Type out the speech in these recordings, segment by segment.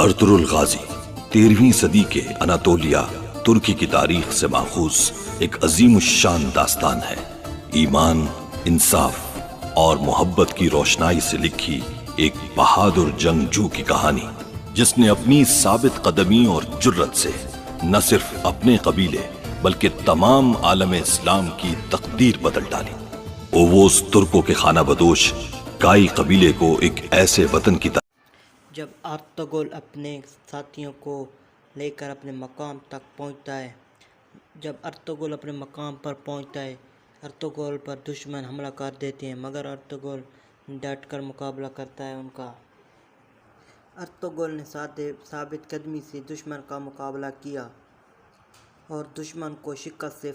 Ertugrul Ghazi 13ویں صدی کے Anatolia ترکی کی تاریخ سے ماخوذ ایک عظیم الشان داستان ہے۔ ایمان، انصاف اور محبت کی روشنائی سے لکھی ایک بہادر جنگجو کی کہانی، جس نے اپنی ثابت قدمی اور جرت سے نہ صرف اپنے قبیلے بلکہ تمام عالم اسلام کی تقدیر بدل ڈالی۔ اووس ترکوں کے خانہ بدوش کائی قبیلے کو ایک ایسے وطن کی جب ارطغرل اپنے ساتھیوں کو لے کر اپنے مقام تک پہنچتا ہے، ارطغرل پر دشمن حملہ کر دیتے ہیں، مگر ارطغرل ڈٹ کر مقابلہ کرتا ہے ان کا۔ ارطغرل نے ثابت قدمی سے دشمن کا مقابلہ کیا اور دشمن کو شکست سے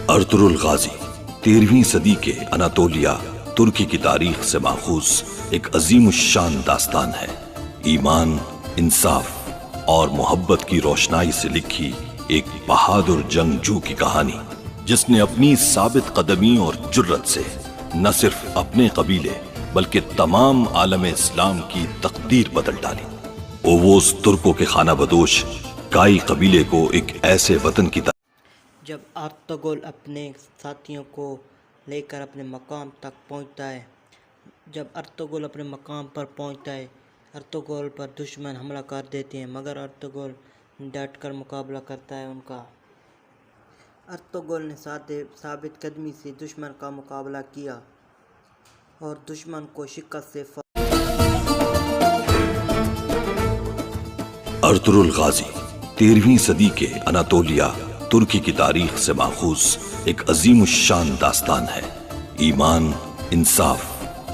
ارطغرل غازی 13ویں صدی کے اناطولیہ ترکی کی تاریخ سے ماخوذ ایک عظیم الشان داستان ہے۔ ایمان، انصاف اور محبت کی روشنائی سے لکھی ایک بہادر جنگجو کی کہانی، جس نے اپنی ثابت قدمی اور جرت سے نہ صرف اپنے قبیلے بلکہ تمام عالم اسلام کی تقدیر بدل ڈالی۔ اووس ترکوں کے خانہ بدوش کائی قبیلے کو ایک ایسے وطن کی جب ارطغرل اپنے ساتھیوں کو لے کر اپنے مقام تک پہنچتا ہے، ارطغرل پر دشمن حملہ کر دیتے ہیں، مگر ارطغرل ڈٹ کر مقابلہ کرتا ہے ان کا۔ ارطغرل نے ثابت قدمی سے دشمن کا مقابلہ کیا اور دشمن کو شکست سے ارطغرل غازی 13ویں صدی کے اناطولیہ ترکی کی تاریخ سے ماخوذ ایک عظیم الشان داستان ہے۔ ایمان، انصاف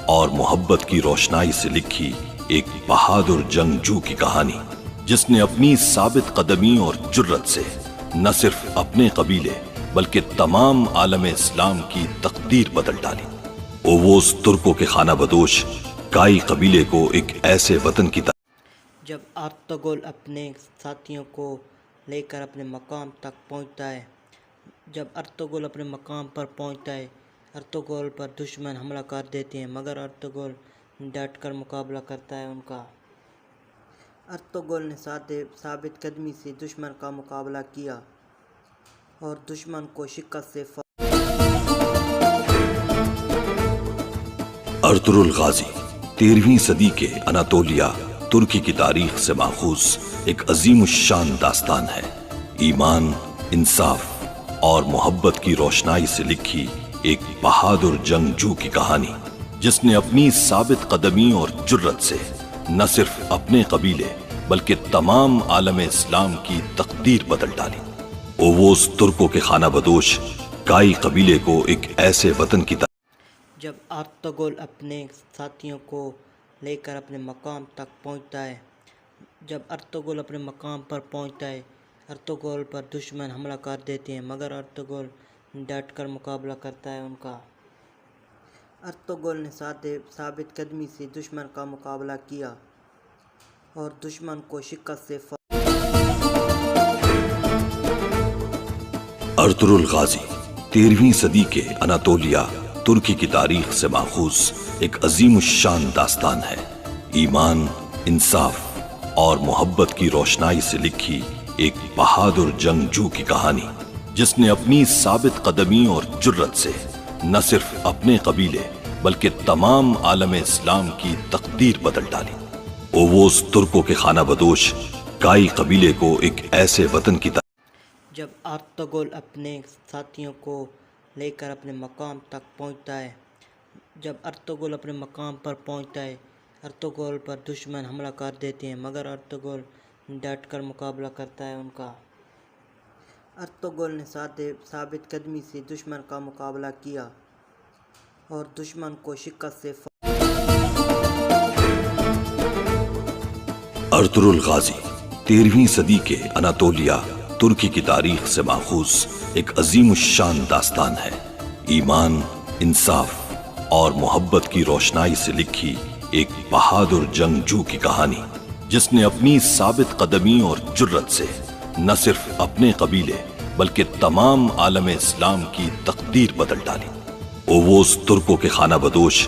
اور محبت کی روشنائی سے لکھی ایک بہادر جنگجو کی کہانی، جس نے اپنی ثابت قدمی اور جرت سے نہ صرف اپنے قبیلے بلکہ تمام عالم اسلام کی تقدیر بدل ڈالی۔ اووس ترکوں کے خانہ بدوش کائی قبیلے کو ایک ایسے وطن کی جب ارطغرل اپنے ساتھیوں کو لے کر اپنے مقام تک پہنچتا ہے، ارطغرل پر دشمن حملہ کر دیتے ہیں، مگر ارطغرل ڈٹ کر مقابلہ کرتا ہے ان کا۔ ارطغرل نے ثابت قدمی سے دشمن کا مقابلہ کیا اور دشمن کو شکست سے ارطغرل غازی 13ویں صدی کے اناطولیہ ترکی کی تاریخ سے ماخوذ ایک عظیم الشان داستان ہے۔ ایمان، انصاف اور محبت کی روشنائی سے لکھی ایک بہادر جنگجو کی کہانی، جس نے اپنی ثابت قدمی اور جرت سے نہ صرف اپنے قبیلے بلکہ تمام عالم اسلام کی تقدیر بدل ڈالی۔ اووس ترکوں کے خانہ بدوش کائی قبیلے کو ایک ایسے وطن کی جب ارطغرل اپنے ساتھیوں کو لے کر اپنے مقام تک پہنچتا ہے، ارطغرل پر دشمن حملہ کر دیتے ہیں، مگر ارطغرل ڈٹ کر مقابلہ کرتا ہے ان کا۔ ارطغرل نے ثابت قدمی سے دشمن کا مقابلہ کیا اور دشمن کو شکست سے ارطغرل غازی 13ویں صدی کے اناطولیہ ترکی کی تاریخ سے ماخوذ ایک عظیم الشان داستان ہے۔ ایمان، انصاف اور محبت کی روشنائی سے لکھی ایک بہادر جنگجو کی کہانی، جس نے اپنی ثابت قدمی اور جرت سے نہ صرف اپنے قبیلے بلکہ تمام عالم اسلام کی تقدیر بدل ڈالی۔ اووس ترکوں کے خانہ بدوش کائی قبیلے کو ایک ایسے وطن کی جب ارطغرل اپنے ساتھیوں کو لے کر اپنے مقام تک پہنچتا ہے، ارطغرل پر دشمن حملہ کر دیتے ہیں، مگر ارطغرل ڈٹ کر مقابلہ کرتا ہے ان کا۔ ارطغرل نے ثابت قدمی سے دشمن کا مقابلہ کیا اور دشمن کو شکست سے ارطغرل غازی 13ویں صدی کے اناطولیہ ترکی کی تاریخ سے ماخوذ ایک عظیم الشان داستان ہے۔ ایمان، انصاف اور محبت کی روشنائی سے لکھی ایک بہادر جنگجو کی کہانی، جس نے اپنی ثابت قدمی اور جرت سے نہ صرف اپنے قبیلے بلکہ تمام عالم اسلام کی تقدیر بدل ڈالی۔ اووس ترکوں کے خانہ بدوش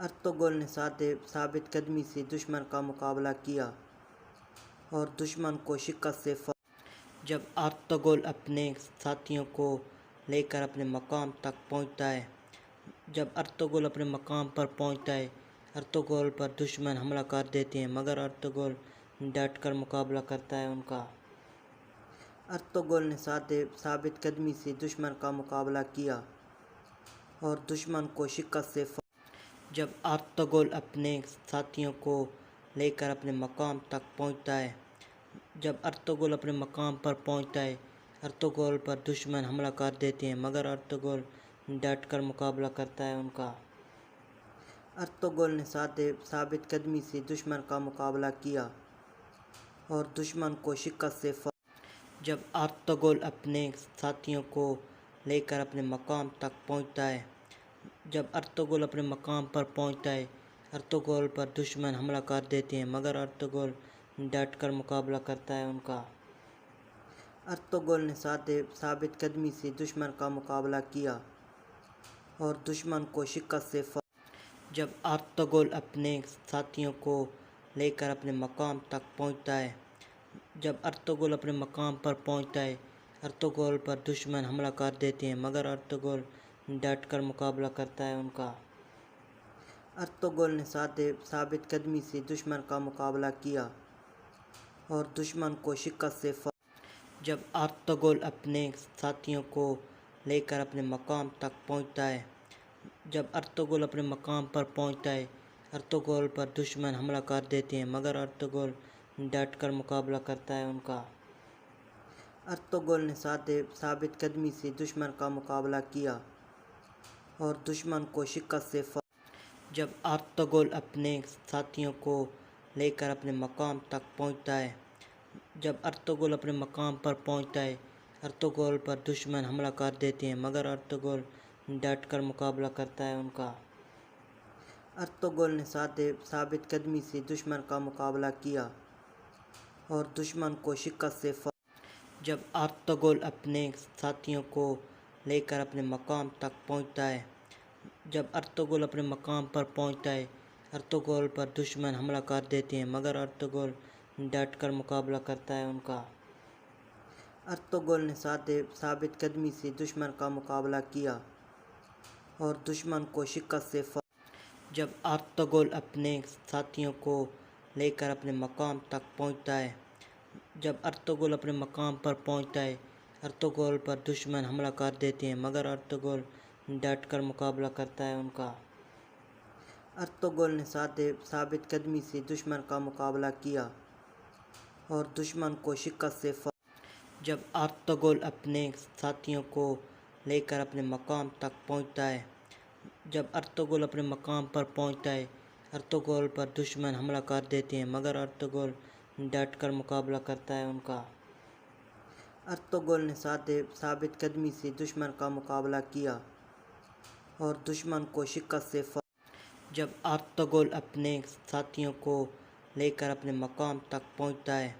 ارطغرل نے ثابت قدمی سے دشمن کا مقابلہ کیا اور دشمن کو شکست سے جب ارطغرل اپنے ساتھیوں کو لے کر اپنے مقام تک پہنچتا ہے ارطغرل پر دشمن حملہ کر دیتے ہیں مگر ارطغرل ڈٹ کر مقابلہ کرتا ہے ان کا۔ ارطغرل نے ثابت قدمی سے دشمن کا مقابلہ کیا اور دشمن کو شکست سے جب ارطغرل اپنے ساتھیوں کو لے کر اپنے مقام تک پہنچتا ہے ارطغرل پر دشمن حملہ کر دیتے ہیں مگر ارطغرل ڈٹ کر مقابلہ کرتا ہے ان کا۔ ارطغرل نے ثابت قدمی سے دشمن کا مقابلہ کیا اور دشمن کو شکست سے جب ارطغرل اپنے ساتھیوں کو لے کر اپنے مقام تک پہنچتا ہے ارطغرل پر دشمن حملہ کر دیتے ہیں مگر ارطغرل ڈٹ کر مقابلہ کرتا ہے ان کا۔ ارطغرل نے ثابت قدمی سے دشمن کا مقابلہ کیا اور دشمن کو شکست سے جب ارطغرل اپنے ساتھیوں کو لے کر اپنے مقام تک پہنچتا ہے ارطغرل پر دشمن حملہ کر دیتے ہیں مگر ارطغرل ڈٹ کر مقابلہ کرتا ہے ان کا۔ ارطغرل نے ثابت قدمی سے دشمن کا مقابلہ کیا اور دشمن کو شکست سے جب ارطغرل اپنے ساتھیوں کو لے کر اپنے مقام تک پہنچتا ہے ارطغرل پر دشمن حملہ کر دیتے ہیں مگر ارطغرل ڈٹ کر مقابلہ کرتا ہے ان کا۔ ارطغرل نے ثابت قدمی سے دشمن کا مقابلہ کیا اور دشمن کو شکست سے جب ارطغرل اپنے ساتھیوں کو لے کر اپنے مقام تک پہنچتا ہے ارطغرل پر دشمن حملہ کر دیتے ہیں مگر ارطغرل ڈٹ کر مقابلہ کرتا ہے ان کا۔ ارطغرل نے ثابت قدمی سے دشمن کا مقابلہ کیا اور دشمن کو شکست سے جب ارطغرل اپنے ساتھیوں کو لے کر اپنے مقام تک پہنچتا ہے ارطغرل پر دشمن حملہ کر دیتے ہیں مگر ارطغرل ڈٹ کر مقابلہ کرتا ہے ان کا۔ ارطغرل نے ثابت قدمی سے دشمن کا مقابلہ کیا اور دشمن کو شکست سے جب ارطغرل اپنے ساتھیوں کو لے کر اپنے مقام تک پہنچتا ہے ارطغرل پر دشمن حملہ کر دیتے ہیں مگر ارطغرل ڈٹ کر مقابلہ کرتا ہے ان کا۔ ارطغرل نے ثابت قدمی سے دشمن کا مقابلہ کیا اور دشمن کو شکست سے جب ارطغرل اپنے ساتھیوں کو لے کر اپنے مقام تک پہنچتا ہے ارطغرل پر دشمن حملہ کر دیتے ہیں مگر ارطغرل ڈٹ کر مقابلہ کرتا ہے ان کا۔ ارطغرل نے ثابت قدمی سے دشمن کا مقابلہ کیا اور دشمن کو شکست سے جب ارطغرل اپنے ساتھیوں کو لے کر اپنے مقام تک پہنچتا ہے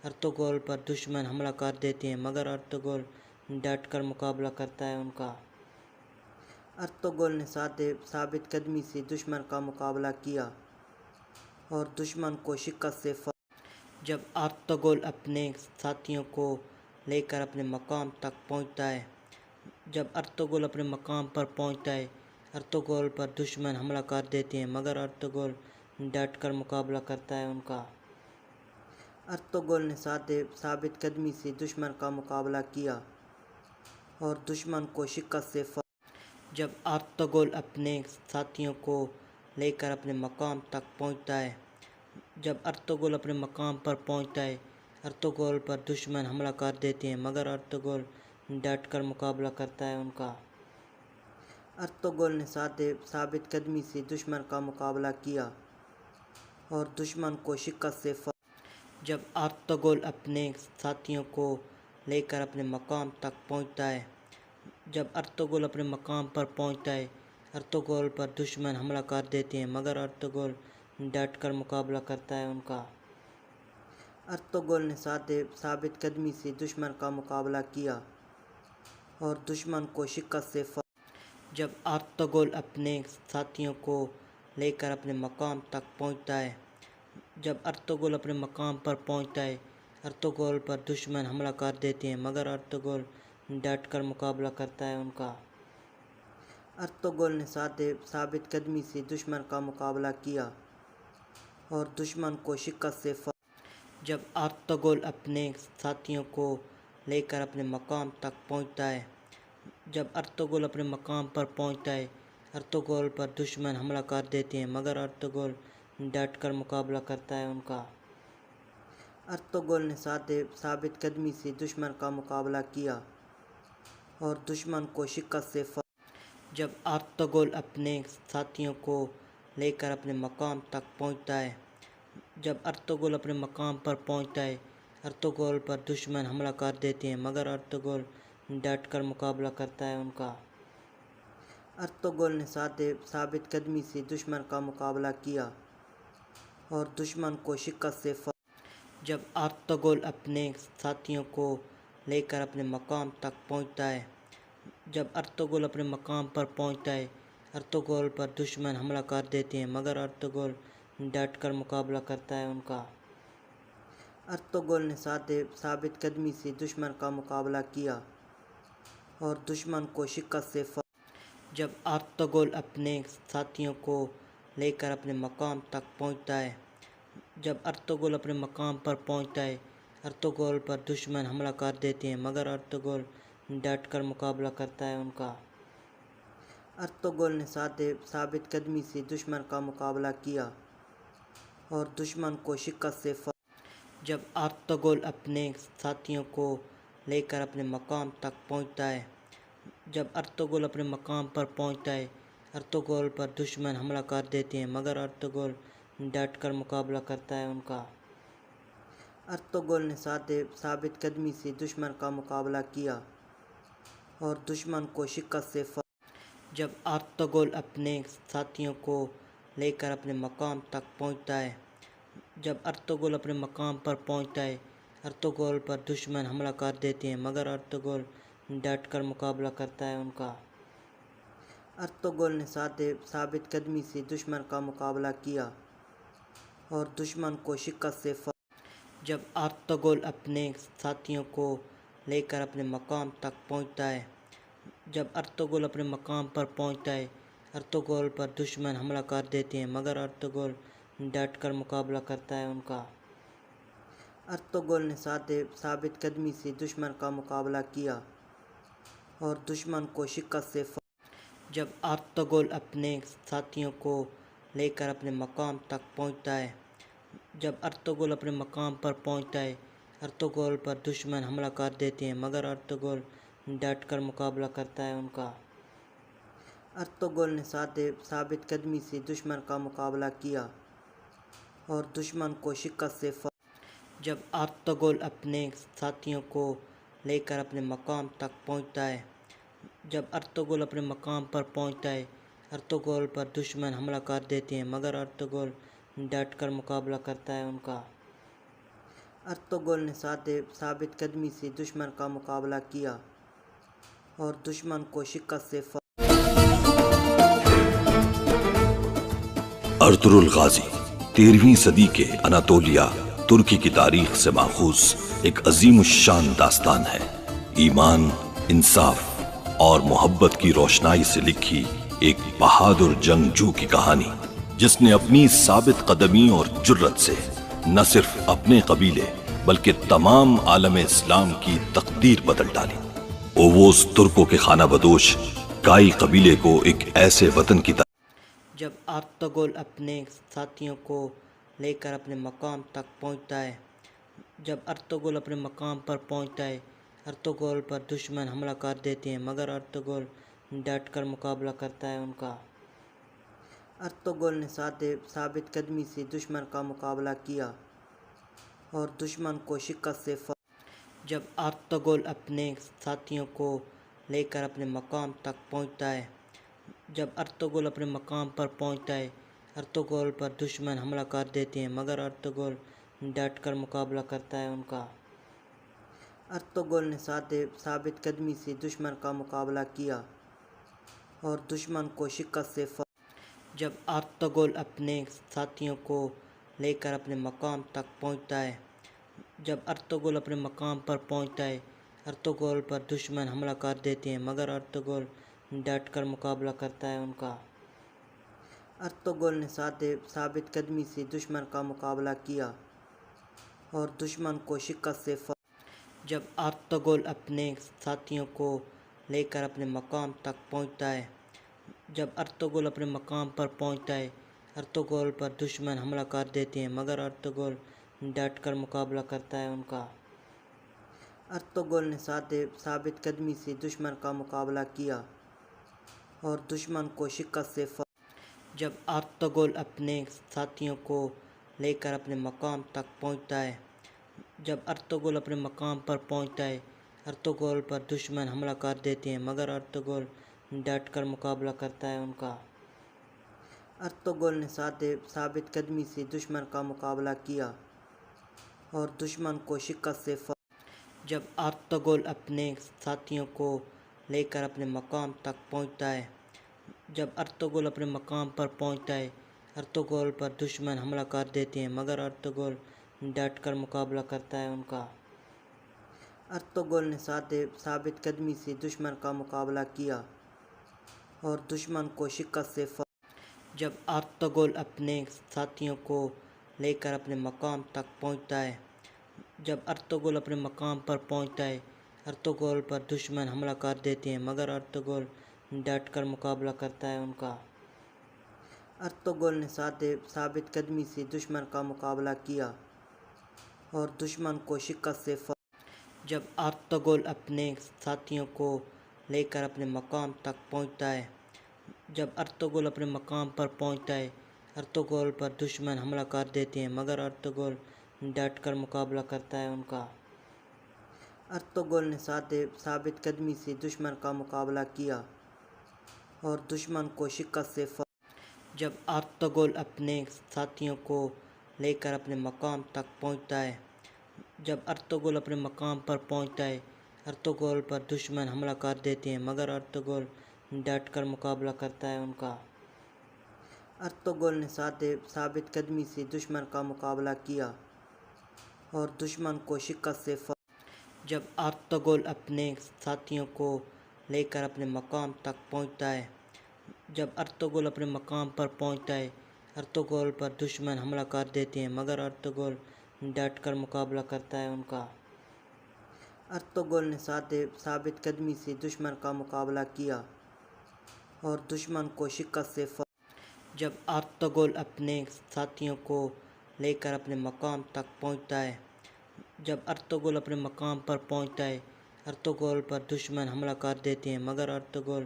ارطغرل پر دشمن حملہ کر دیتے ہیں مگر ارطغرل ڈٹ کر مقابلہ کرتا ہے ان کا۔ ارطغرل نے ثابت قدمی سے دشمن کا مقابلہ کیا اور دشمن کو شکست سے جب ارطغرل اپنے ساتھیوں کو لے کر اپنے مقام تک پہنچتا ہے ارطغرل پر دشمن حملہ کر دیتے ہیں مگر ارطغرل ڈٹ کر مقابلہ کرتا ہے ان کا۔ ارطغرل نے ثابت قدمی سے دشمن کا مقابلہ کیا اور دشمن کو شکست سے جب ارطغرل اپنے ساتھیوں کو لے کر اپنے مقام تک پہنچتا ہے ارطغرل پر دشمن حملہ کر دیتے ہیں مگر ارطغرل ڈٹ کر مقابلہ کرتا ہے ان کا۔ ارطغرل نے ثابت قدمی سے دشمن کا مقابلہ کیا اور دشمن کو شکست سے جب ارطغرل اپنے ساتھیوں کو لے کر اپنے مقام تک پہنچتا ہے ارطغرل پر دشمن حملہ کر دیتے ہیں مگر ارطغرل ڈٹ کر مقابلہ کرتا ہے ان کا۔ ارطغرل نے ثابت قدمی سے دشمن کا مقابلہ کیا اور دشمن کو شکست سے جب ارطغرل اپنے ساتھیوں کو لے کر اپنے مقام تک پہنچتا ہے ارطغرل پر دشمن حملہ کر دیتے ہیں مگر ارطغرل ڈٹ کر مقابلہ کرتا ہے ان کا۔ ارطغرل نے ثابت قدمی سے دشمن کا مقابلہ کیا اور دشمن کو شکست سے جب ارطغرل اپنے ساتھیوں کو لے کر اپنے مقام تک پہنچتا ہے ارطغرل پر دشمن حملہ کر دیتے ہیں مگر ارطغرل ڈٹ کر مقابلہ کرتا ہے ان کا۔ ارطغرل نے ثابت قدمی سے دشمن کا مقابلہ کیا اور دشمن کو شکست سے جب ارطغرل اپنے ساتھیوں کو لے کر اپنے مقام تک پہنچتا ہے ارطغرل پر دشمن حملہ کر دیتے ہیں مگر ارطغرل ڈٹ کر مقابلہ کرتا ہے ان کا۔ ارطغرل نے ثابت قدمی سے دشمن کا مقابلہ کیا اور دشمن کو شکست سے جب ارطغرل اپنے ساتھیوں کو لے کر اپنے مقام تک پہنچتا ہے ارطغرل پر دشمن حملہ کر دیتے ہیں مگر ارطغرل ڈٹ کر مقابلہ کرتا ہے ان کا۔ ارطغرل نے ثابت قدمی سے دشمن کا مقابلہ کیا اور دشمن کو شکست سے جب ارطغرل اپنے ساتھیوں کو لے کر اپنے مقام تک پہنچتا ہے ارطغرل پر دشمن حملہ کر دیتے ہیں مگر ارطغرل ڈٹ کر مقابلہ کرتا ہے ان کا۔ ارطغرل نے ثابت قدمی سے دشمن کا مقابلہ کیا اور دشمن کو شکست سے جب ارطغرل اپنے ساتھیوں کو لے کر اپنے مقام تک پہنچتا ہے ارطغرل پر دشمن حملہ کر دیتے ہیں مگر ارطغرل ڈٹ کر مقابلہ کرتا ہے ان کا۔ ارطغرل نے ثابت قدمی سے دشمن کا مقابلہ کیا اور دشمن کو شکست سے جب ارطغرل اپنے ساتھیوں کو لے کر اپنے مقام تک پہنچتا ہے ارطغرل پر دشمن حملہ کر دیتے ہیں مگر ارطغرل ڈٹ کر مقابلہ کرتا ہے ان کا۔ ارطغرل نے ثابت قدمی سے دشمن کا مقابلہ کیا اور دشمن کو شکست سے جب ارطغرل اپنے ساتھیوں کو لے کر اپنے مقام تک پہنچتا ہے ارطغرل پر دشمن حملہ کر دیتے ہیں مگر ارطغرل ڈٹ کر مقابلہ کرتا ہے ان کا۔ ارطغرل نے ثابت قدمی سے دشمن کا مقابلہ کیا اور دشمن کو شکست سے جب ارطغرل اپنے ساتھیوں کو لے کر اپنے مقام تک پہنچتا ہے ارطغرل پر دشمن حملہ کر دیتے ہیں مگر ارطغرل ڈٹ کر مقابلہ کرتا ہے ان کا۔ ارطغرل نے ثابت قدمی سے دشمن کا مقابلہ کیا اور دشمن کو شکست سے جب ارطغرل اپنے ساتھیوں کو لے کر اپنے مقام تک پہنچتا ہے ارطغرل پر دشمن حملہ کر دیتے ہیں مگر ارطغرل ڈٹ کر مقابلہ کرتا ہے ان کا۔ ارطغرل نے ثابت قدمی سے دشمن کا مقابلہ کیا اور دشمن کو شکست سے ارطغرل غازی 13ویں صدی کے اناطولیہ ترکی کی تاریخ سے ماخوذ ایک عظیم الشان داستان ہے۔ ایمان، انصاف اور محبت کی روشنائی سے لکھی ایک بہادر جنگجو کی کہانی، جس نے اپنی ثابت قدمی اور جرت سے نہ صرف اپنے قبیلے بلکہ تمام عالم اسلام کی تقدیر بدل ڈالی۔ اووز ترکوں کے خانہ بدوش کائی قبیلے کو ایک ایسے وطن کی جب ارطغرل اپنے ساتھیوں کو لے کر اپنے مقام تک پہنچتا ہے ارطغرل پر دشمن حملہ کر دیتے ہیں مگر ارطغرل ڈٹ کر مقابلہ کرتا ہے ان کا۔ ارطغرل نے ثابت قدمی سے دشمن کا مقابلہ کیا اور دشمن کو شکست سے جب ارطغرل اپنے ساتھیوں کو لے کر اپنے مقام تک پہنچتا ہے ارطغرل پر دشمن حملہ کر دیتے ہیں مگر ارطغرل ڈٹ کر مقابلہ کرتا ہے ان کا۔ ارطغرل نے ثابت قدمی سے دشمن کا مقابلہ کیا اور دشمن کو شکست سے جب ارطغرل اپنے ساتھیوں کو لے کر اپنے مقام تک پہنچتا ہے جب ارطغرل اپنے مقام پر پہنچتا ہے ارطغرل پر دشمن حملہ کر دیتے ہیں مگر ارطغرل ڈٹ کر مقابلہ کرتا ہے ان کا۔ ارطغرل نے ثابت قدمی سے دشمن کا مقابلہ کیا اور دشمن کو شکست سے جب ارطغرل اپنے ساتھیوں کو لے کر اپنے مقام تک پہنچتا ہے جب ارطغرل اپنے مقام پر پہنچتا ہے ارطغرل پر دشمن حملہ کر دیتے ہیں مگر ارطغرل ڈٹ کر مقابلہ کرتا ہے ان کا۔ ارطغرل نے ثابت قدمی سے دشمن کا مقابلہ کیا اور دشمن کو شکست سے جب ارطغرل اپنے ساتھیوں کو لے کر اپنے مقام تک پہنچتا ہے جب ارطغرل اپنے مقام پر پہنچتا ہے ارطغرل پر دشمن حملہ کر دیتے ہیں مگر ارطغرل ڈٹ کر مقابلہ کرتا ہے ان کا۔ ارطغرل نے ثابت قدمی سے دشمن کا مقابلہ کیا اور دشمن کو شکست سے جب ارطغرل اپنے ساتھیوں کو لے کر اپنے مقام تک پہنچتا ہے جب ارطغرل اپنے مقام پر پہنچتا ہے ارطغرل پر دشمن حملہ کر دیتے ہیں مگر ارطغرل ڈٹ کر مقابلہ کرتا ہے ان کا۔ ارطغرل نے ثابت قدمی سے دشمن کا مقابلہ کیا اور دشمن کو شکست سے جب ارطغرل اپنے ساتھیوں کو لے کر اپنے مقام تک پہنچتا ہے جب ارطغرل اپنے مقام پر پہنچتا ہے ارطغرل پر دشمن حملہ کر دیتے ہیں مگر ارطغرل ڈٹ کر مقابلہ کرتا ہے ان کا۔ ارطغرل نے ثابت قدمی سے دشمن کا مقابلہ کیا اور دشمن کو شکست سے جب ارطغرل اپنے ساتھیوں کو لے کر اپنے مقام تک پہنچتا ہے جب ارطغرل اپنے مقام پر پہنچتا ہے ارطغرل پر دشمن حملہ کر دیتے ہیں مگر ارطغرل ڈٹ کر مقابلہ کرتا ہے ان کا۔ ارطغرل نے ثابت قدمی سے دشمن کا مقابلہ کیا اور دشمن کو شکست سے جب ارطغرل اپنے ساتھیوں کو لے کر اپنے مقام تک پہنچتا ہے جب ارطغرل اپنے مقام پر پہنچتا ہے ارطغرل پر دشمن حملہ کر دیتے ہیں مگر ارطغرل ڈٹ کر مقابلہ کرتا ہے ان کا۔ ارطغرل نے ثابت قدمی سے دشمن کا مقابلہ کیا اور دشمن کو شکست سے جب ارطغرل اپنے ساتھیوں کو لے کر اپنے مقام تک پہنچتا ہے جب ارطغرل اپنے مقام پر پہنچتا ہے ارطغرل پر دشمن حملہ کر دیتے ہیں مگر ارطغرل ڈٹ کر مقابلہ کرتا ہے ان کا۔ ارطغرل نے ثابت قدمی سے دشمن کا مقابلہ کیا اور دشمن کو شکست سے جب ارطغرل اپنے ساتھیوں کو لے کر اپنے مقام تک پہنچتا ہے جب ارطغرل اپنے مقام پر پہنچتا ہے ارطغرل پر دشمن حملہ کر دیتے ہیں مگر ارطغرل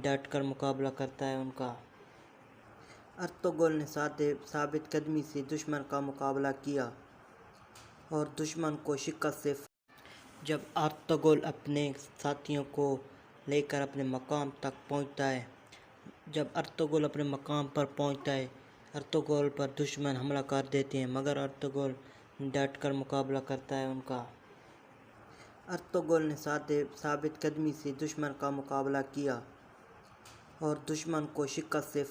ڈٹ کر مقابلہ کرتا ہے ان کا۔ ارطغرل نے ثابت قدمی سے دشمن کا مقابلہ کیا اور دشمن کو شکست سے جب ارطغرل اپنے ساتھیوں کو لے کر اپنے مقام تک پہنچتا ہے جب ارطغرل اپنے مقام پر پہنچتا ہے ارطغرل پر دشمن حملہ کر دیتے ہیں مگر ارطغرل ڈٹ کر مقابلہ کرتا ہے ان کا۔ ارطغرل نے ثابت قدمی سے دشمن کا مقابلہ کیا اور دشمن کو شکست سے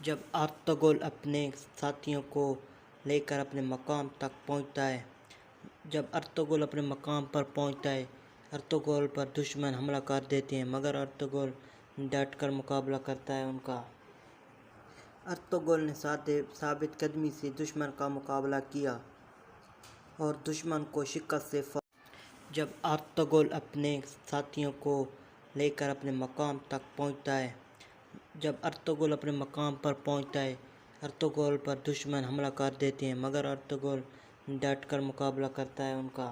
جب ارطغرل اپنے ساتھیوں کو لے کر اپنے مقام تک پہنچتا ہے جب ارطغرل اپنے مقام پر پہنچتا ہے ارطغرل پر دشمن حملہ کر دیتے ہیں مگر ارطغرل ڈٹ کر مقابلہ کرتا ہے ان کا۔ ارطغرل نے ثابت قدمی سے دشمن کا مقابلہ کیا اور دشمن کو شکست سے جب ارطغرل اپنے ساتھیوں کو لے کر اپنے مقام تک پہنچتا ہے جب ارطغرل اپنے مقام پر پہنچتا ہے ارطغرل پر دشمن حملہ کر دیتے ہیں مگر ارطغرل ڈٹ کر مقابلہ کرتا ہے ان کا۔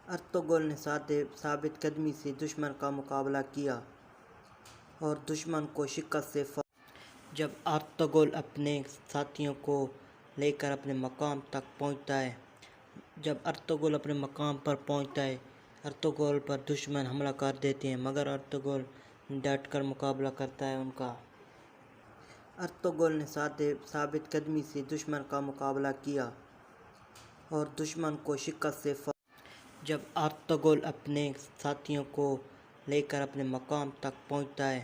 ارطغرل نے ثابت قدمی سے دشمن کا مقابلہ کیا اور دشمن کو شکست سے جب ارطغرل اپنے ساتھیوں کو لے کر اپنے مقام تک پہنچتا ہے جب ارطغرل اپنے مقام پر پہنچتا ہے ارطغرل پر دشمن حملہ کر دیتے ہیں مگر ارطغرل ڈٹ کر مقابلہ کرتا ہے ان کا۔ ارطغرل نے ثابت قدمی سے دشمن کا مقابلہ کیا اور دشمن کو شکست سے جب ارطغرل اپنے ساتھیوں کو لے کر اپنے مقام تک پہنچتا ہے۔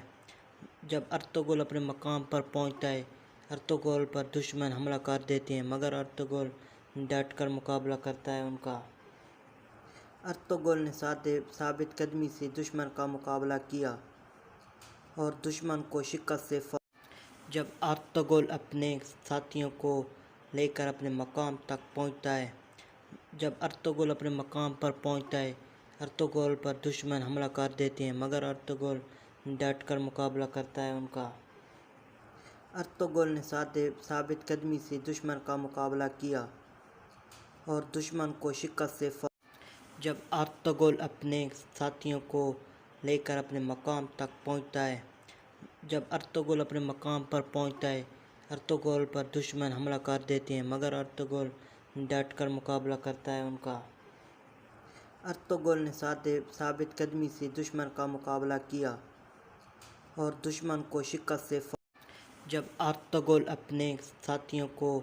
جب ارطغرل اپنے مقام پر پہنچتا ہے، ارطغرل پر دشمن حملہ کر دیتے ہیں، مگر ارطغرل ڈٹ کر مقابلہ کرتا ہے ان کا۔ ارطغرل نے ثابت قدمی سے دشمن کا مقابلہ کیا اور دشمن کو شکست سے جب ارطغرل اپنے ساتھیوں کو لے کر اپنے مقام تک پہنچتا ہے، جب ارطغرل اپنے مقام پر پہنچتا ہے، ارطغرل پر دشمن حملہ کر دیتے ہیں، مگر ارطغرل ڈٹ کر مقابلہ کرتا ہے ان کا۔ ارطغرل نے ثابت قدمی سے دشمن کا مقابلہ کیا اور دشمن کو شکست سے جب ارطغرل اپنے ساتھیوں کو لے کر اپنے مقام تک پہنچتا ہے، جب ارطغرل اپنے مقام پر پہنچتا ہے، ارطغرل پر دشمن حملہ کر دیتے ہیں، مگر ارطغرل ڈٹ کر مقابلہ کرتا ہے ان کا۔ ارطغرل نے ثابت قدمی سے دشمن کا مقابلہ کیا اور دشمن کو شکست سے جب ارطغرل اپنے ساتھیوں کو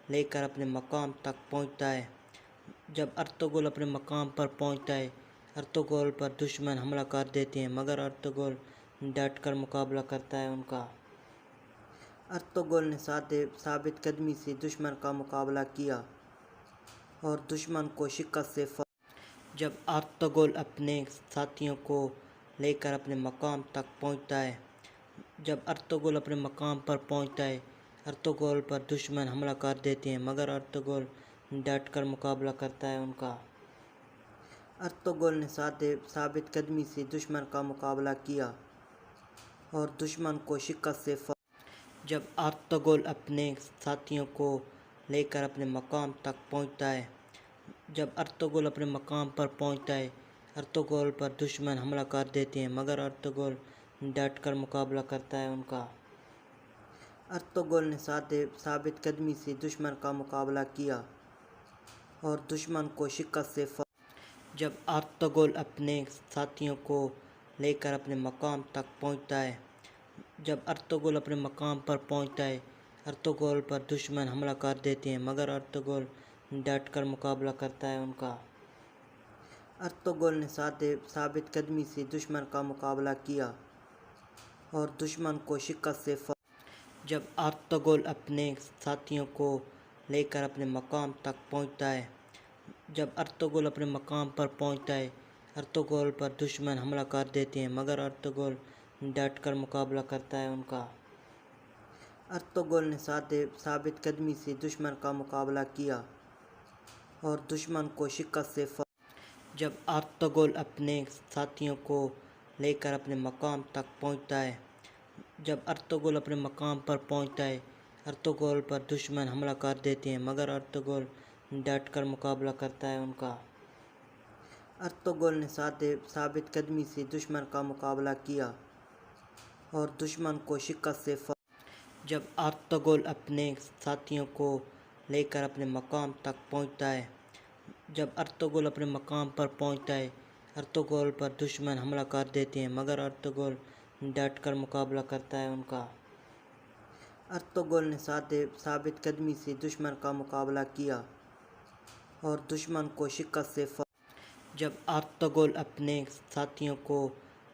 لے کر اپنے مقام تک پہنچتا ہے، جب ارطغرل اپنے مقام پر پہنچتا ہے، ارطغرل پر دشمن حملہ کر دیتے ہیں، مگر ارطغرل ڈٹ کر مقابلہ کرتا ہے ان کا۔ ارطغرل نے ثابت قدمی سے دشمن کا مقابلہ کیا اور دشمن کو شکست سے جب ارطغرل اپنے ساتھیوں کو لے کر اپنے مقام تک پہنچتا ہے، جب ارطغرل اپنے مقام پر پہنچتا ہے، ارطغرل پر دشمن حملہ کر دیتے ہیں، مگر ارطغرل ڈٹ کر مقابلہ کرتا ہے ان کا۔ ارطغرل نے ثابت قدمی سے دشمن کا مقابلہ کیا اور دشمن کو شکست سے جب ارطغرل اپنے ساتھیوں کو لے کر اپنے مقام تک پہنچتا ہے، جب ارطغرل اپنے مقام پر پہنچتا ہے، ارطغرل پر دشمن حملہ کر دیتے ہیں، مگر ارطغرل ڈٹ کر مقابلہ کرتا ہے ان کا۔ ارطغرل نے ثابت قدمی سے دشمن کا مقابلہ کیا اور دشمن کو شکست سے جب ارطغرل اپنے ساتھیوں کو لے کر اپنے مقام تک پہنچتا ہے، جب ارطغرل اپنے مقام پر پہنچتا ہے، ارطغرل پر دشمن حملہ کر دیتے ہیں، مگر ارطغرل ڈٹ کر مقابلہ کرتا ہے ان کا۔ ارطغرل نے ثابت قدمی سے دشمن کا مقابلہ کیا اور دشمن کو شکست سے جب ارطغرل اپنے ساتھیوں کو لے کر اپنے مقام تک پہنچتا ہے، جب ارطغرل اپنے مقام پر پہنچتا ہے، ارطغرل پر دشمن حملہ کر دیتے ہیں، مگر ارطغرل ڈٹ کر مقابلہ کرتا ہے ان کا۔ ارطغرل نے ثابت قدمی سے دشمن کا مقابلہ کیا اور دشمن کو شکست سے جب ارطغرل اپنے ساتھیوں کو لے کر اپنے مقام تک پہنچتا ہے، جب ارطغرل اپنے مقام پر پہنچتا ہے، ارطغرل پر دشمن حملہ کر دیتے ہیں، مگر ارطغرل ڈٹ کر مقابلہ کرتا ہے ان کا۔ ارطغرل نے ثابت قدمی سے دشمن کا مقابلہ کیا اور دشمن کو شکست سے جب ارطغرل اپنے ساتھیوں کو لے کر اپنے مقام تک پہنچتا ہے، جب ارطغرل اپنے مقام پر پہنچتا ہے، ارطغرل پر دشمن حملہ کر دیتے ہیں، مگر ارطغرل ڈٹ کر مقابلہ کرتا ہے ان کا۔ ارطغرل نے ثابت قدمی سے دشمن کا مقابلہ کیا اور دشمن کو شکست سے جب ارطغرل اپنے ساتھیوں کو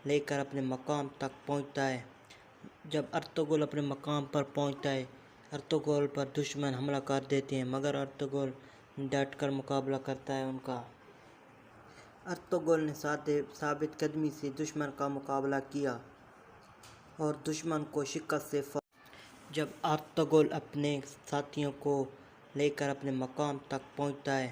لے کر اپنے مقام تک پہنچتا ہے، جب ارطغرل اپنے مقام پر پہنچتا ہے، ارطغرل پر دشمن حملہ کر دیتے ہیں، مگر ارطغرل ڈٹ کر مقابلہ کرتا ہے ان کا۔ ارطغرل نے ثابت قدمی سے دشمن کا مقابلہ کیا اور دشمن کو شکست سے جب ارطغرل اپنے ساتھیوں کو لے کر اپنے مقام تک پہنچتا ہے،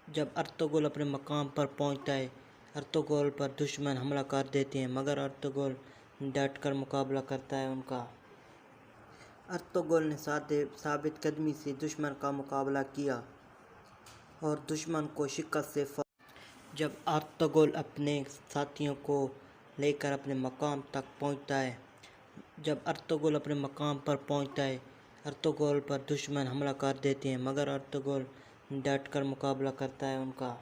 جب ارطغرل اپنے مقام پر پہنچتا ہے، ارطغرل پر دشمن حملہ کر دیتے ہیں، مگر ارطغرل ڈٹ کر مقابلہ کرتا ہے ان کا۔ ارطغرل نے ثابت قدمی سے دشمن کا مقابلہ کیا اور دشمن کو شکست سے جب ارطغرل اپنے ساتھیوں کو لے کر اپنے مقام تک پہنچتا ہے، جب ارطغرل اپنے مقام پر پہنچتا ہے، ارطغرل پر دشمن حملہ کر دیتے ہیں، مگر ارطغرل ڈٹ کر مقابلہ کرتا ہے ان کا۔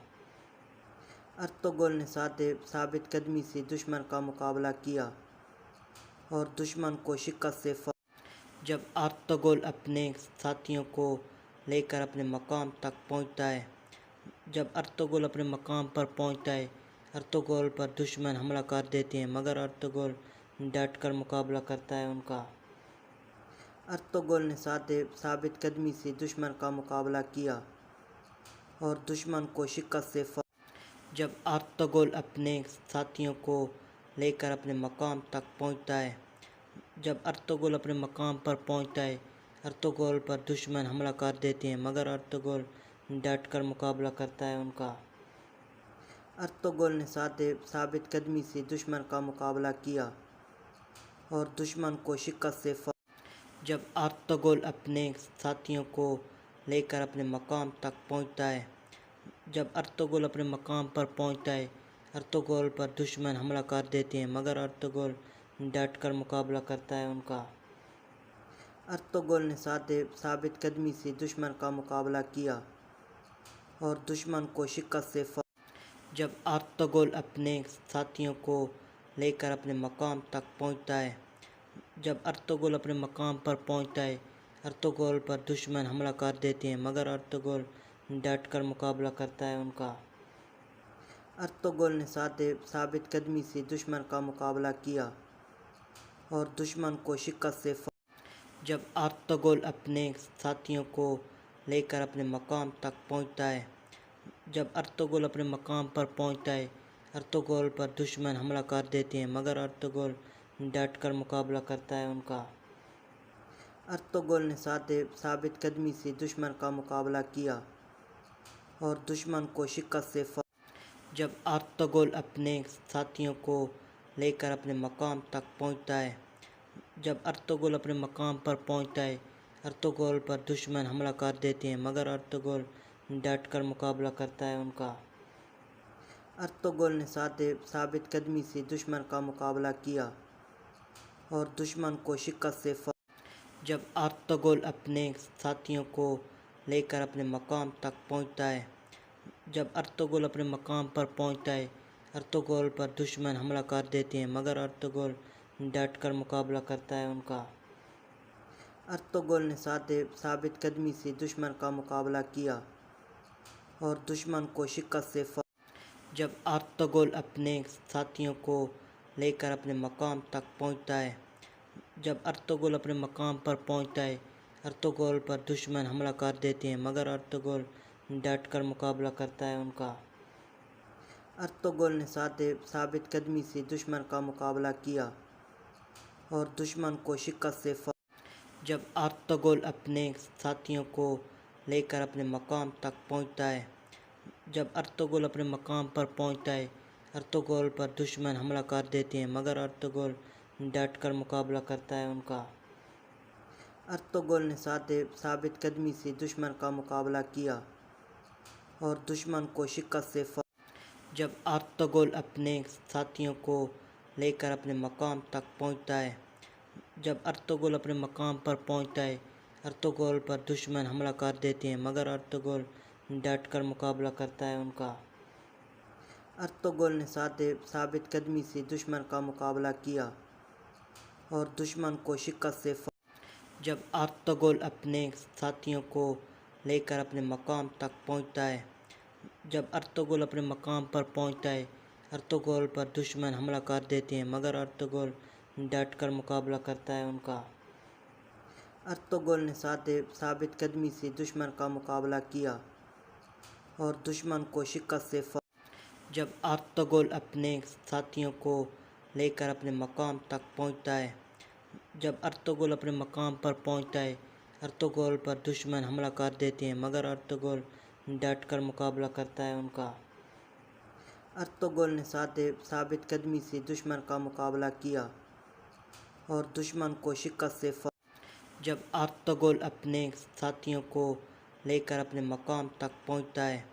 ارطغرل نے ثابت قدمی سے دشمن کا مقابلہ کیا اور دشمن کو شکست سے جب ارطغرل اپنے ساتھیوں کو لے کر اپنے مقام تک پہنچتا ہے، جب ارطغرل اپنے مقام پر پہنچتا ہے، ارطغرل پر دشمن حملہ کر دیتے ہیں مگر ارطغرل ڈٹ کر مقابلہ کرتا ہے ان کا۔ ارطغرل نے ثابت قدمی سے دشمن کا مقابلہ کیا اور دشمن کو شکست سے جب ارطغرل اپنے ساتھیوں کو لے کر اپنے مقام تک پہنچتا ہے ارطغرل پر دشمن حملہ کر دیتے ہیں مگر ارطغرل ڈٹ کر مقابلہ کرتا ہے ان کا۔ ارطغرل نے ثابت قدمی سے دشمن کا مقابلہ کیا اور دشمن کو شکست سے جب ارطغرل اپنے ساتھیوں کو لے کر اپنے مقام تک پہنچتا ہے ارطغرل پر دشمن حملہ کر دیتے ہیں مگر ارطغرل ڈٹ کر مقابلہ کرتا ہے ان کا۔ ارطغرل نے ثابت قدمی سے دشمن کا مقابلہ کیا اور دشمن کو شکست سے جب ارطغرل اپنے ساتھیوں کو لے کر اپنے مقام تک پہنچتا ہے ارطغرل پر دشمن حملہ کر دیتے ہیں مگر ارطغرل ڈٹ کر مقابلہ کرتا ہے ان کا۔ ارطغرل نے ثابت قدمی سے دشمن کا مقابلہ کیا اور دشمن کو شکست سے جب ارطغرل اپنے ساتھیوں کو لے کر اپنے مقام تک پہنچتا ہے ارطغرل پر دشمن حملہ کر دیتے ہیں مگر ارطغرل ڈٹ کر مقابلہ کرتا ہے ان کا۔ ارطغرل نے ثابت قدمی سے دشمن کا مقابلہ کیا اور دشمن کو شکست سے جب ارطغرل اپنے ساتھیوں کو لے کر اپنے مقام تک پہنچتا ہے ارطغرل پر دشمن حملہ کر دیتے ہیں مگر ارطغرل ڈٹ کر مقابلہ کرتا ہے ان کا۔ ارطغرل نے ثابت قدمی سے دشمن کا مقابلہ کیا اور دشمن کو شکست سے جب ارطغرل اپنے ساتھیوں کو لے کر اپنے مقام تک پہنچتا ہے ارطغرل پر دشمن حملہ کر دیتے ہیں مگر ارطغرل ڈٹ کر مقابلہ کرتا ہے ان کا۔ ارطغرل نے ثابت قدمی سے دشمن کا مقابلہ کیا اور دشمن کو شکست سے جب ارطغرل اپنے ساتھیوں کو لے کر اپنے مقام تک پہنچتا ہے ارطغرل پر دشمن حملہ کر دیتے ہیں مگر ارطغرل ڈٹ کر مقابلہ کرتا ہے ان کا۔ ارطغرل نے ثابت قدمی سے دشمن کا مقابلہ کیا اور دشمن کو شکست سے جب ارطغرل اپنے ساتھیوں کو لے کر اپنے مقام تک پہنچتا ہے ارطغرل پر دشمن حملہ کر دیتے ہیں مگر ارطغرل ڈٹ کر مقابلہ کرتا ہے ان کا۔ ارطغرل نے ثابت قدمی سے دشمن کا مقابلہ کیا اور دشمن کو شکست سے جب ارطغرل اپنے ساتھیوں کو لے کر اپنے مقام تک پہنچتا ہے ارطغرل پر دشمن حملہ کر دیتے ہیں مگر ارطغرل ڈٹ کر مقابلہ کرتا ہے ان کا۔ ارطغرل نے ثابت قدمی سے دشمن کا مقابلہ کیا اور دشمن کو شکست سے جب ارطغرل اپنے ساتھیوں کو لے کر اپنے مقام تک پہنچتا ہے ارطغرل پر دشمن حملہ کر دیتے ہیں مگر ارطغرل ڈٹ کر مقابلہ کرتا ہے ان کا۔ ارطغرل نے ثابت قدمی سے دشمن کا مقابلہ کیا اور دشمن کو شکست سے جب ارطغرل اپنے ساتھیوں کو لے کر اپنے مقام تک پہنچتا ہے ارطغرل پر دشمن حملہ کر دیتے ہیں مگر ارطغرل ڈٹ کر مقابلہ کرتا ہے ان کا۔ ارطغرل نے ثابت قدمی سے دشمن کا مقابلہ کیا اور دشمن کو شکست سے جب ارطغرل اپنے ساتھیوں کو لے کر اپنے مقام تک پہنچتا ہے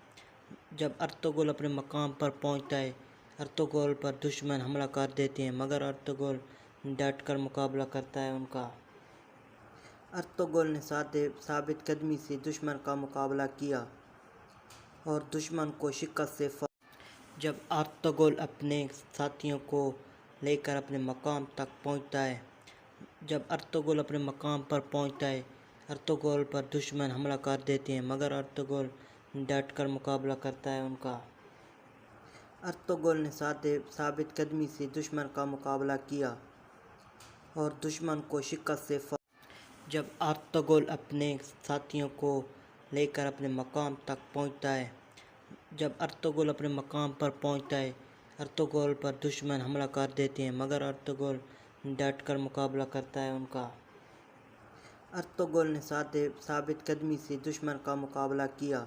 ارطغرل پر دشمن حملہ کر دیتے ہیں مگر ارطغرل ڈٹ کر مقابلہ کرتا ہے ان کا۔ ارطغرل نے ثابت قدمی سے دشمن کا مقابلہ کیا اور دشمن کو شکست سے جب ارطغرل اپنے ساتھیوں کو لے کر اپنے مقام تک پہنچتا ہے ارطغرل پر دشمن حملہ کر دیتے ہیں مگر ارطغرل ڈٹ کر مقابلہ کرتا ہے ان کا۔ ارطغرل نے ثابت قدمی سے دشمن کا مقابلہ کیا اور دشمن کو شکست سے جب ارطغرل اپنے ساتھیوں کو لے کر اپنے مقام تک پہنچتا ہے ارطغرل پر دشمن حملہ کر دیتے ہیں مگر ارطغرل ڈٹ کر مقابلہ کرتا ہے ان کا۔ ارطغرل نے ثابت قدمی سے دشمن کا مقابلہ کیا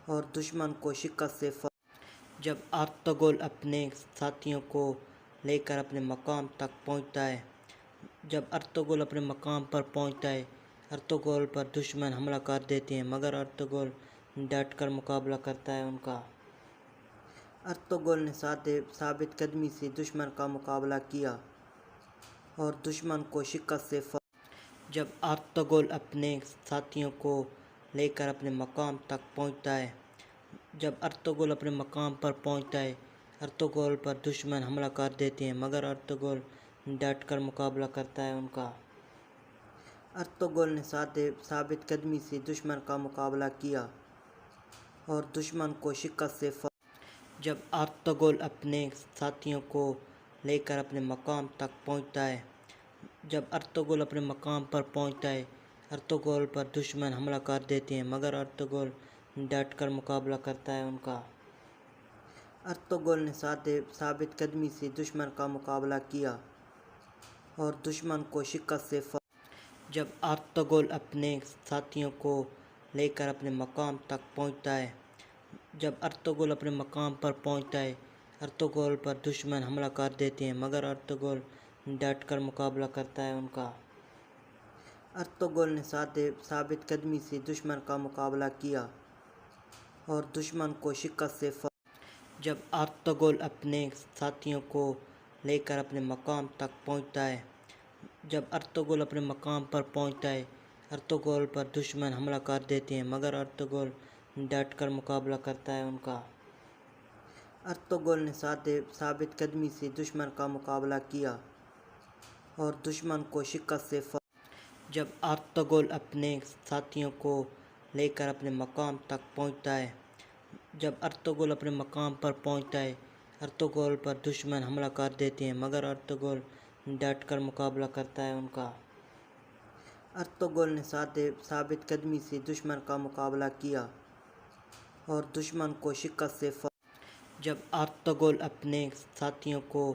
اور دشمن کو شکست سے جب ارطغرل اپنے ساتھیوں کو لے کر اپنے مقام تک پہنچتا ہے ارطغرل پر دشمن حملہ کر دیتے ہیں مگر ارطغرل ڈٹ کر مقابلہ کرتا ہے ان کا۔ ارطغرل نے ثابت قدمی سے دشمن کا مقابلہ کیا اور دشمن کو شکست سے جب ارطغرل اپنے ساتھیوں کو لے کر اپنے مقام تک پہنچتا ہے ارطغرل پر دشمن حملہ کر دیتے ہیں مگر ارطغرل ڈٹ کر مقابلہ کرتا ہے ان کا۔ ارطغرل نے ثابت قدمی سے دشمن کا مقابلہ کیا اور دشمن کو شکست سے جب ارطغرل اپنے ساتھیوں کو لے کر اپنے مقام تک پہنچتا ہے ارطغرل پر دشمن حملہ کر دیتے ہیں مگر ارطغرل ڈٹ کر مقابلہ کرتا ہے ان کا۔ ارطغرل نے ثابت قدمی سے دشمن کا مقابلہ کیا اور دشمن کو شکست سے جب ارطغرل اپنے ساتھیوں کو لے کر اپنے مقام تک پہنچتا ہے ارطغرل پر دشمن حملہ کر دیتے ہیں مگر ارطغرل ڈٹ کر مقابلہ کرتا ہے ان کا۔ ارطغرل نے ثابت قدمی سے دشمن کا مقابلہ کیا اور دشمن کو شکست سے جب ارطغرل اپنے ساتھیوں کو لے کر اپنے مقام تک پہنچتا ہے ارطغرل پر دشمن حملہ کر دیتے ہیں مگر ارطغرل ڈٹ کر مقابلہ کرتا ہے ان کا۔ ارطغرل نے ثابت قدمی سے دشمن کا مقابلہ کیا اور دشمن کو شکست سے جب ارطغرل اپنے ساتھیوں کو لے کر اپنے مقام تک پہنچتا ہے ارطغرل پر دشمن حملہ کر دیتے ہیں مگر ارطغرل ڈٹ کر مقابلہ کرتا ہے ان کا۔ ارطغرل نے ثابت قدمی سے دشمن کا مقابلہ کیا اور دشمن کو شکست سے جب ارطغرل اپنے ساتھیوں کو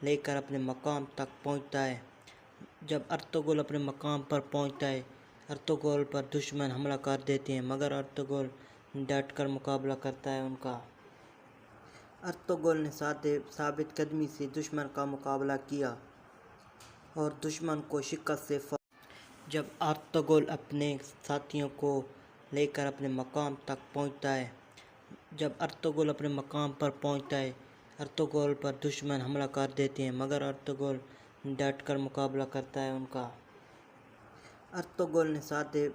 لے کر اپنے مقام تک پہنچتا ہے ارطغرل پر دشمن حملہ کر دیتے ہیں مگر ارطغرل ڈٹ کر مقابلہ کرتا ہے ان کا۔ ارطغرل نے ثابت قدمی سے دشمن کا مقابلہ کیا اور دشمن کو شکست سے جب ارطغرل اپنے ساتھیوں کو لے کر اپنے مقام تک پہنچتا ہے ارطغرل پر دشمن حملہ کر دیتے ہیں مگر ارطغرل ڈٹ کر مقابلہ کرتا ہے ان کا۔ ارطغرل نے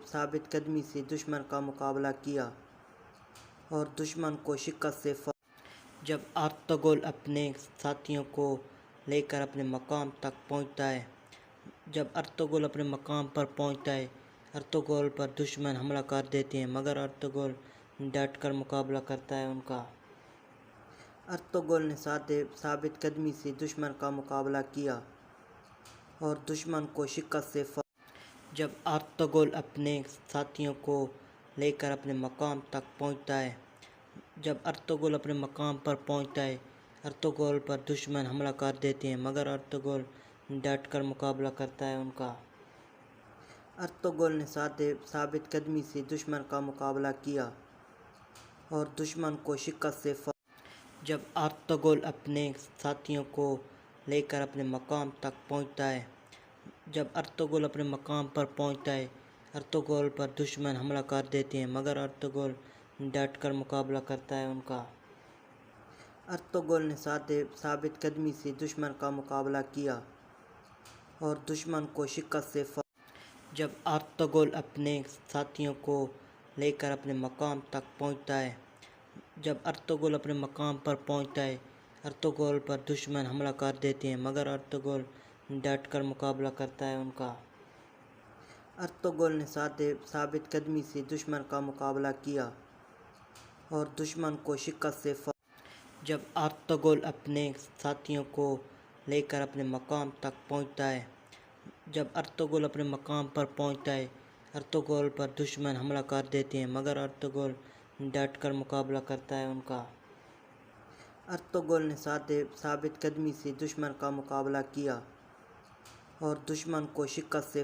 ثابت قدمی سے دشمن کا مقابلہ کیا اور دشمن کو شکست سے جب ارطغرل اپنے ساتھیوں کو لے کر اپنے مقام تک پہنچتا ہے ارطغرل پر دشمن حملہ کر دیتے ہیں مگر ارطغرل ڈٹ کر مقابلہ کرتا ہے ان کا۔ ارطغرل نے ثابت قدمی سے دشمن کا مقابلہ کیا اور دشمن کو شکست سے جب ارطغرل اپنے ساتھیوں کو لے کر اپنے مقام تک پہنچتا ہے ارطغرل پر دشمن حملہ کر دیتے ہیں مگر ارطغرل ڈٹ کر مقابلہ کرتا ہے ان کا۔ ارطغرل نے ثابت قدمی سے دشمن کا مقابلہ کیا اور دشمن کو شکست سے جب ارطغرل اپنے ساتھیوں کو لے کر اپنے مقام تک پہنچتا ہے ارطغرل پر دشمن حملہ کر دیتے ہیں مگر ارطغرل ڈٹ کر مقابلہ کرتا ہے ان کا۔ ارطغرل نے ثابت قدمی سے دشمن کا مقابلہ کیا اور دشمن کو شکست سے جب ارطغرل اپنے ساتھیوں کو لے کر اپنے مقام تک پہنچتا ہے ارطغرل پر دشمن حملہ کر دیتے ہیں مگر ارطغرل ڈٹ کر مقابلہ کرتا ہے ان کا۔ ارطغرل نے ثابت قدمی سے دشمن کا مقابلہ کیا اور دشمن کو شکست سے جب ارطغرل اپنے ساتھیوں کو لے کر اپنے مقام تک پہنچتا ہے ارطغرل پر دشمن حملہ کر دیتے ہیں مگر ارطغرل ڈٹ کر مقابلہ کرتا ہے ان کا۔ ارطغرل نے ثابت قدمی سے دشمن کا مقابلہ کیا اور دشمن کو شکست سے